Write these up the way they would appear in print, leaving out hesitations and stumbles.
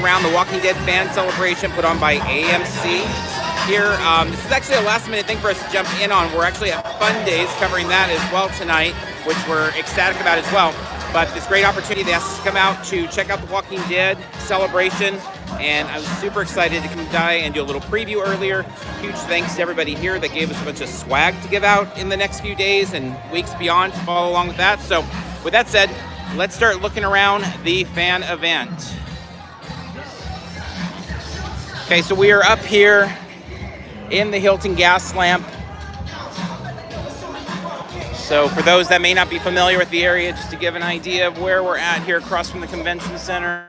around the Walking Dead fan celebration put on by AMC here. This is actually a last minute thing for us to jump in on. We're actually at Fun Days covering that as well tonight, which we're ecstatic about as well. But this great opportunity, they asked us to come out to check out the Walking Dead celebration, and I was super excited to come by and do a little preview earlier. Huge thanks to everybody here that gave us a bunch of swag to give out in the next few days and weeks beyond to follow along with that. So with that said, let's start looking around the fan event. Okay, so we are up here in the Hilton Gaslamp. So for those that may not be familiar with the area, just to give an idea of where we're at here across from the convention center.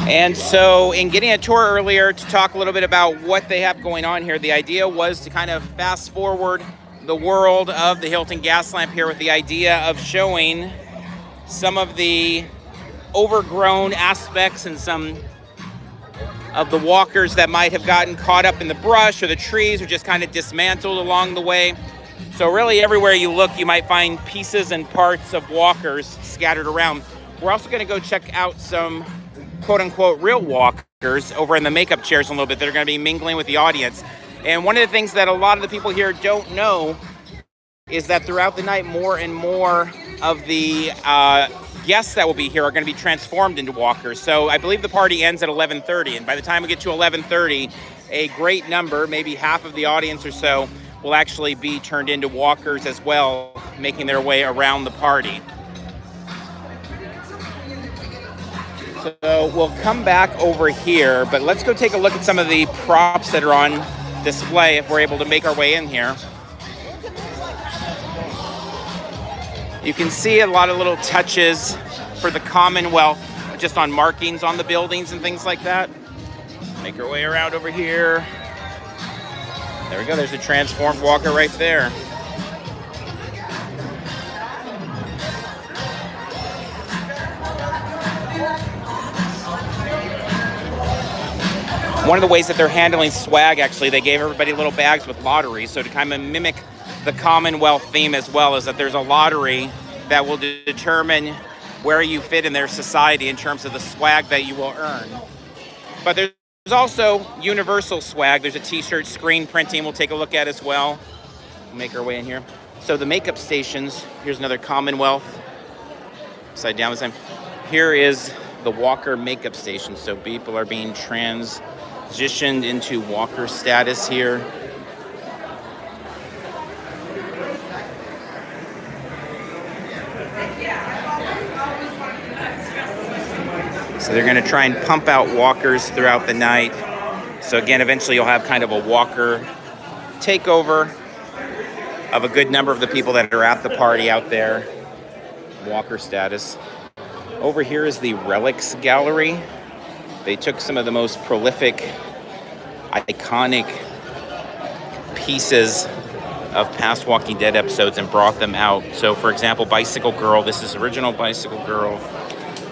And so in getting a tour earlier to talk a little bit about what they have going on here, the idea was to kind of fast forward the world of the Hilton Gaslamp here with the idea of showing some of the overgrown aspects and some of the walkers that might have gotten caught up in the brush or the trees or just kind of dismantled along the way. So really everywhere you look, you might find pieces and parts of walkers scattered around. We're also going to go check out some quote-unquote real walkers over in the makeup chairs in a little bit that are going to be mingling with the audience. And one of the things that a lot of the people here don't know is that throughout the night, more and more of the guests that will be here are going to be transformed into walkers. So I believe the party ends at 11:30, and by the time we get to 11:30, a great number, maybe half of the audience or so, will actually be turned into walkers as well, making their way around the party. So we'll come back over here, but let's go take a look at some of the props that are on display if we're able to make our way in here. You can see a lot of little touches for the Commonwealth just on markings on the buildings and things like that. Make our way around over here. There we go, there's a transformed walker right there. One of the ways that they're handling swag, actually, they gave everybody little bags with lotteries. So to kind of mimic the Commonwealth theme as well, is that there's a lottery that will determine where you fit in their society in terms of the swag that you will earn. But there's also universal swag. There's a T-shirt screen printing we'll take a look at as well. We'll make our way in here. So the makeup stations, here's another Commonwealth. Upside down this time. Here is the walker makeup station. So people are being transitioned into walker status here. So they're going to try and pump out walkers throughout the night. So again, eventually you'll have kind of a walker takeover of a good number of the people that are at the party out there. Walker status. Over here is the Relics Gallery. They took some of the most prolific, iconic pieces of past Walking Dead episodes and brought them out. So for example, Bicycle Girl, this is original Bicycle Girl,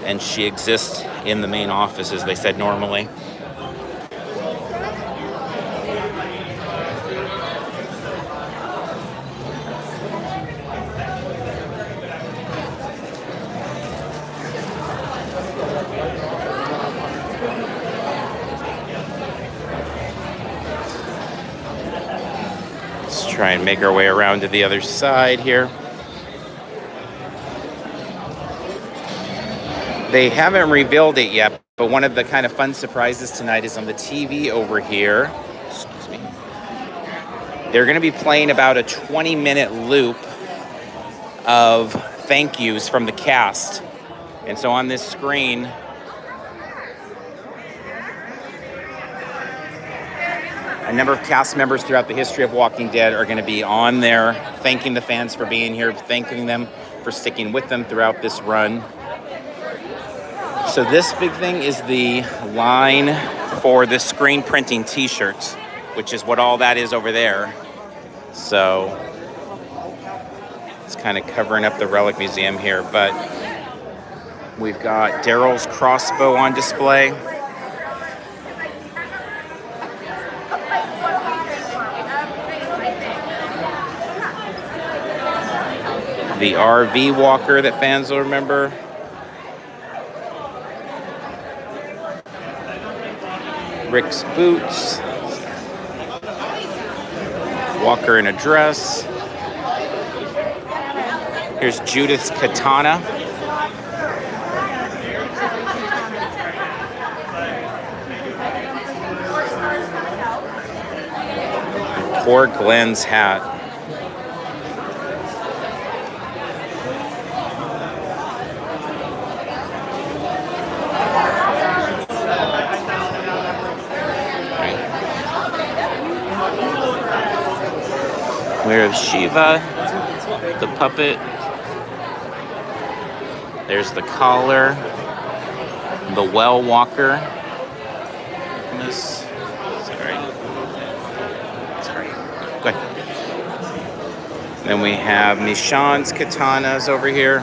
and she exists in the main office, as they said normally. Let's try and make our way around to the other side here. They haven't revealed it yet, but one of the kind of fun surprises tonight is on the TV over here. Excuse me. They're going to be playing about a 20-minute loop of thank yous from the cast. And so on this screen, a number of cast members throughout the history of Walking Dead are going to be on there, thanking the fans for being here, thanking them for sticking with them throughout this run. So this big thing is the line for the screen printing T-shirts, which is what all that is over there. So it's kind of covering up the Relic Museum here, but we've got Daryl's crossbow on display. The RV walker that fans will remember. Rick's boots. Walker in a dress. Here's Judith's katana. Poor Glenn's hat. We have Shiva, the puppet. There's the collar, the well walker. Sorry. Go ahead. Then we have Michonne's katanas over here.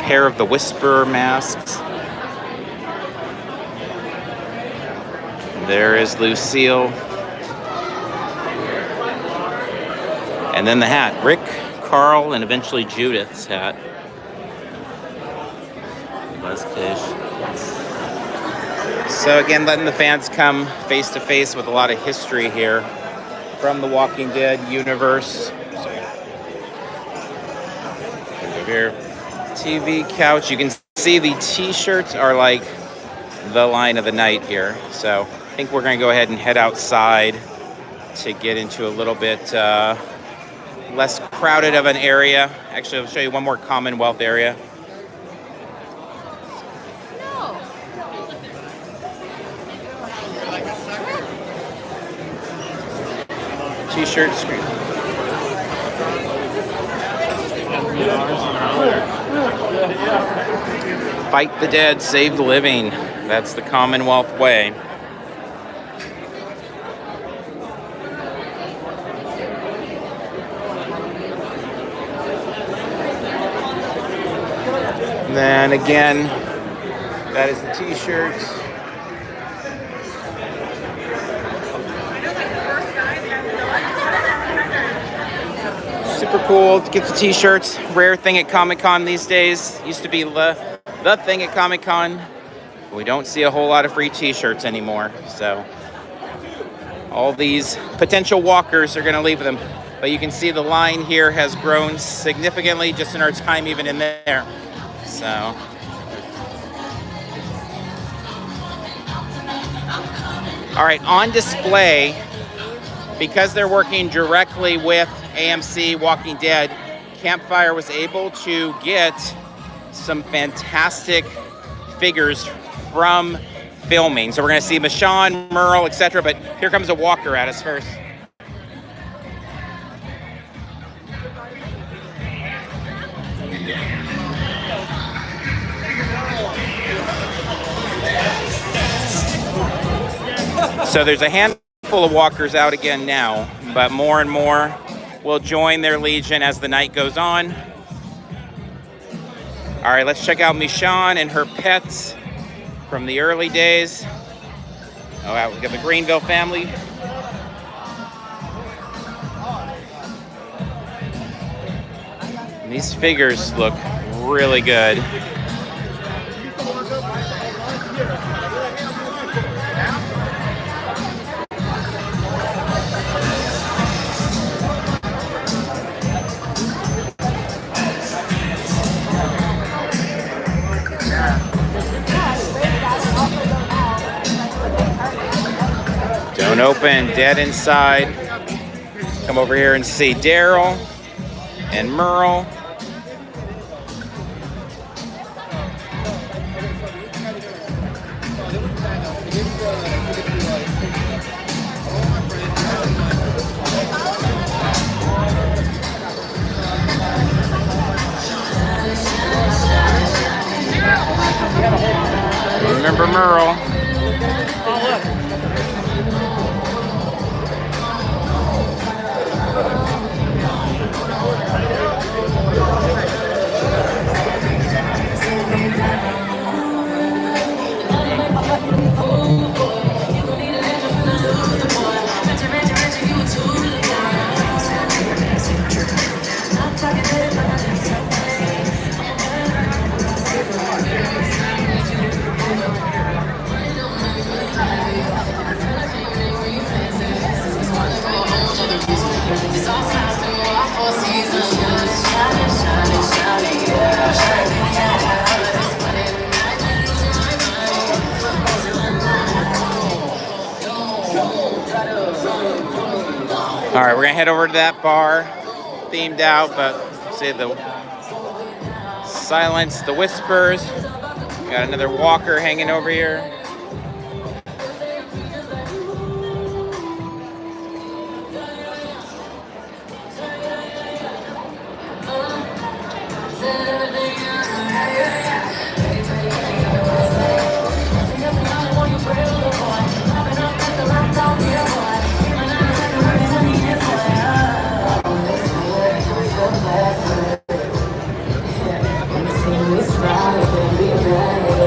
Pair of the Whisperer masks. There is Lucille. And then the hat. Rick, Carl, and eventually Judith's hat. So again, letting the fans come face to face with a lot of history here from the Walking Dead universe. Over here. TV couch. You can see the t-shirts are like the line of the night here. So I think we're going to go ahead and head outside to get into a little bit less crowded of an area. Actually, I'll show you one more Commonwealth area. T-shirt screen. Fight the dead, save the living. That's the Commonwealth way. And then again, that is the t-shirts. Super cool to get the t-shirts. Rare thing at Comic-Con these days. Used to be the thing at Comic-Con. We don't see a whole lot of free t-shirts anymore. So all these potential walkers are going to leave them. But you can see the line here has grown significantly just in our time even in there. So all right, on display, because they're working directly with AMC Walking Dead, Campfire was able to get some fantastic figures from filming. So we're going to see Michonne, Merle, etc. But here comes a walker at us first. So there's a handful of walkers out again now, but more and more will join their legion as the night goes on. All right, let's check out Michonne and her pets from the early days. All right, we've got the Greenville family. And these figures look really good. Don't open, dead inside. Come over here and see Daryl and Merle. Remember Merle. All right, we're gonna head over to that bar, themed out, but say the silence, the whispers. Got another walker hanging over here.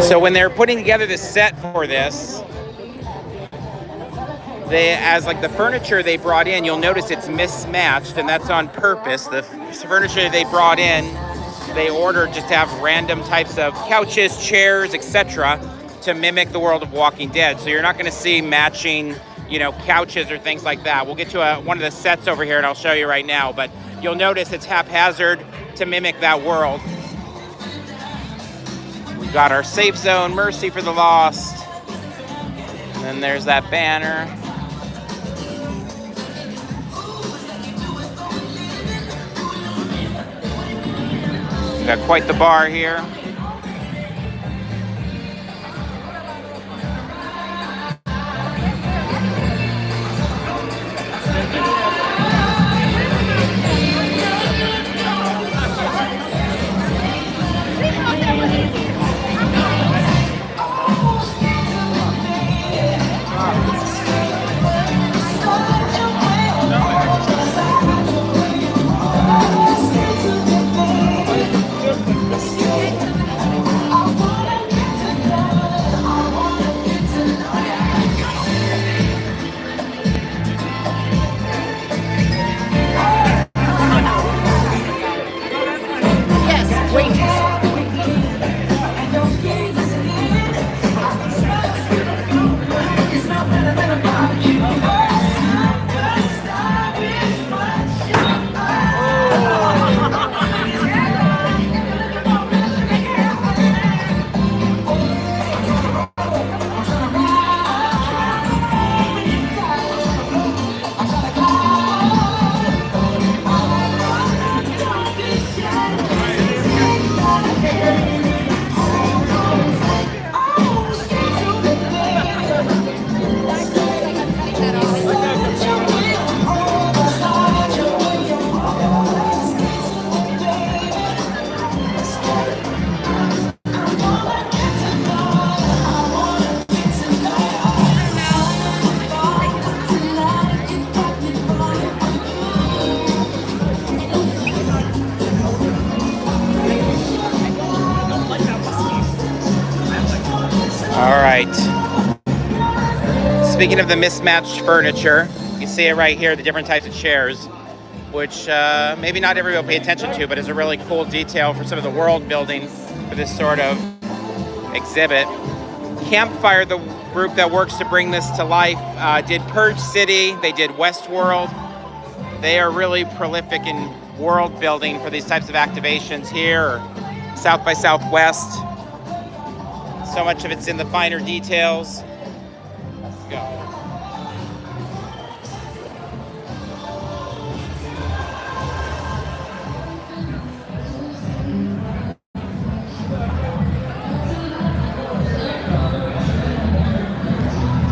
So when they're putting together the set for this, as like the furniture they brought in, you'll notice it's mismatched, and that's on purpose. The furniture they brought in, they ordered just to have random types of couches, chairs, etc., to mimic the world of Walking Dead. So you're not going to see matching, couches or things like that. We'll get to one of the sets over here, and I'll show you right now. But you'll notice it's haphazard to mimic that world. We've got our safe zone, Mercy for the Lost. And then there's that banner. We've got quite the bar here. All right. Speaking of the mismatched furniture, you see it right here, the different types of chairs, which maybe not everybody will pay attention to, but is a really cool detail for some of the world building for this sort of exhibit. Campfire, the group that works to bring this to life, did Purge City, they did Westworld. They are really prolific in world building for these types of activations here, or South by Southwest. So much of it's in the finer details. Go.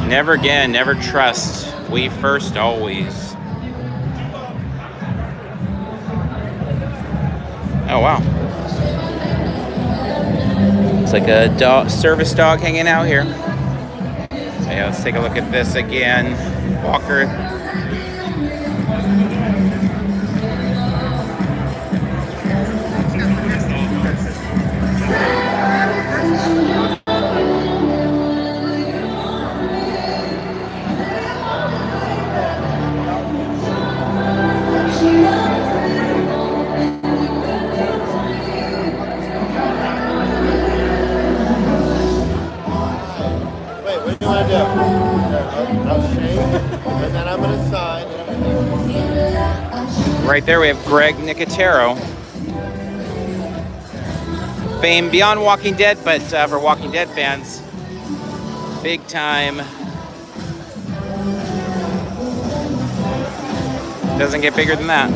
Never again, never trust. We first always. Oh, wow. It's like a service dog hanging out here. So yeah, let's take a look at this again. Walker. Right there we have Greg Nicotero. Fame beyond Walking Dead, but for Walking Dead fans, big time. Doesn't get bigger than that.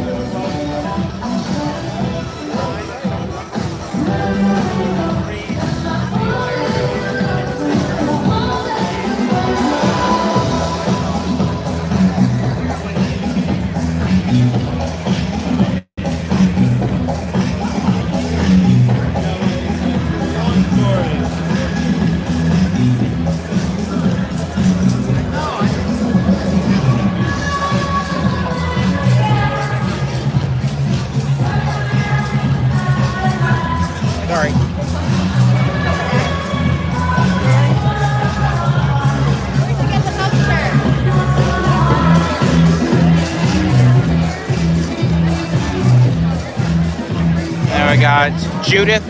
Sorry. Now we got Judith.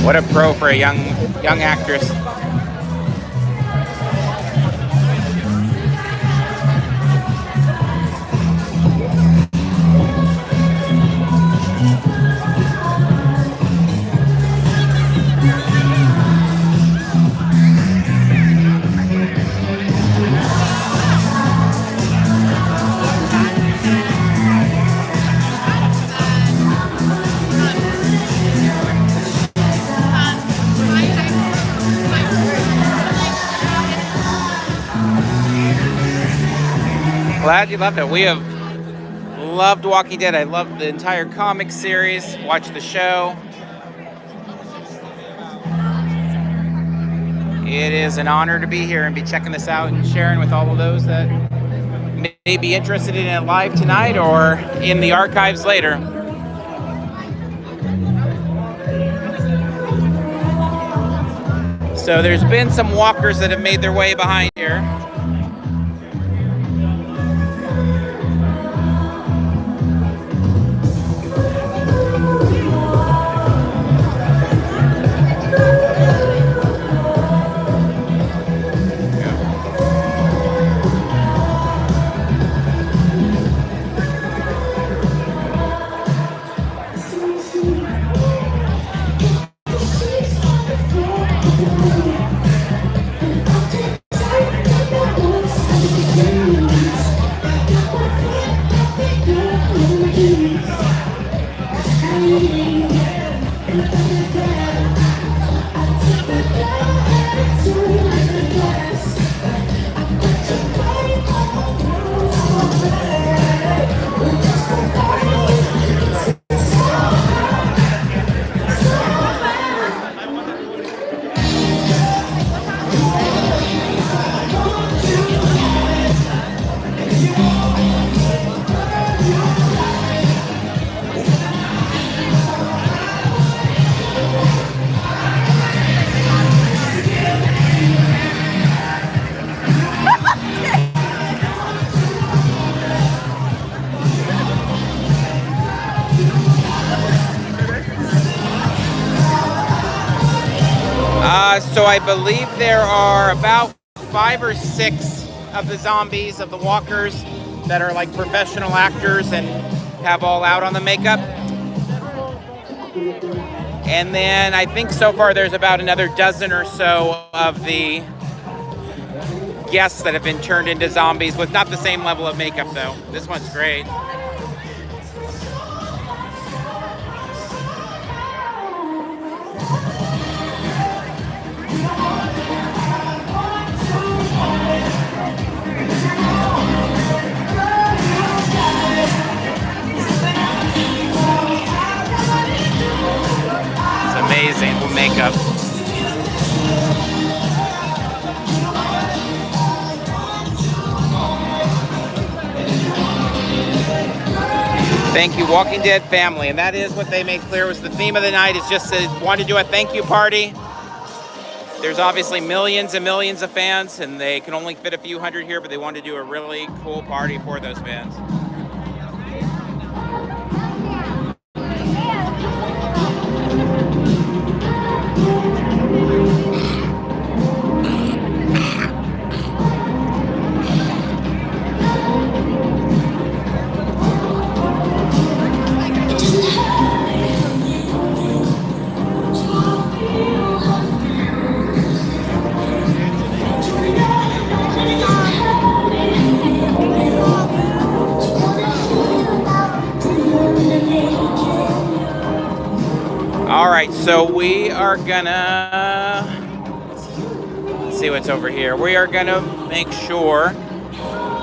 What a pro for a young actress. Glad you loved it. We have loved Walking Dead. I loved the entire comic series. Watched the show. It is an honor to be here and be checking this out and sharing with all of those that may be interested in it live tonight or in the archives later. So there's been some walkers that have made their way behind here. So I believe there are about 5 or 6 of the zombies, of the walkers, that are like professional actors and have all out on the makeup. And then I think so far there's about another dozen or so of the guests that have been turned into zombies with not the same level of makeup though. This one's great. Amazing makeup. Thank you, Walking Dead family. And that is what they made clear was the theme of the night, is just to want to do a thank you party. There's obviously millions and millions of fans, and they can only fit a few hundred here, but they wanted to do a really cool party for those fans. All right, so we are gonna, let's see what's over here. We are gonna make sure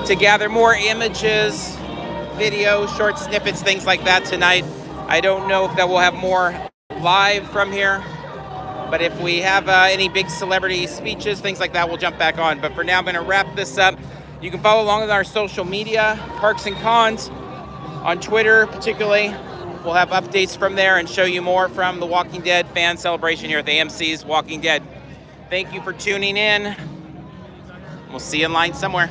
to gather more images, videos, short snippets, things like that tonight. I don't know if that we'll have more live from here, but if we have any big celebrity speeches, things like that, we'll jump back on. But for now, I'm gonna wrap this up. You can follow along with our social media, Parks and Cons, on Twitter particularly. We'll have updates from there and show you more from the Walking Dead fan celebration here at the AMC's Walking Dead. Thank you for tuning in. We'll see you in line somewhere.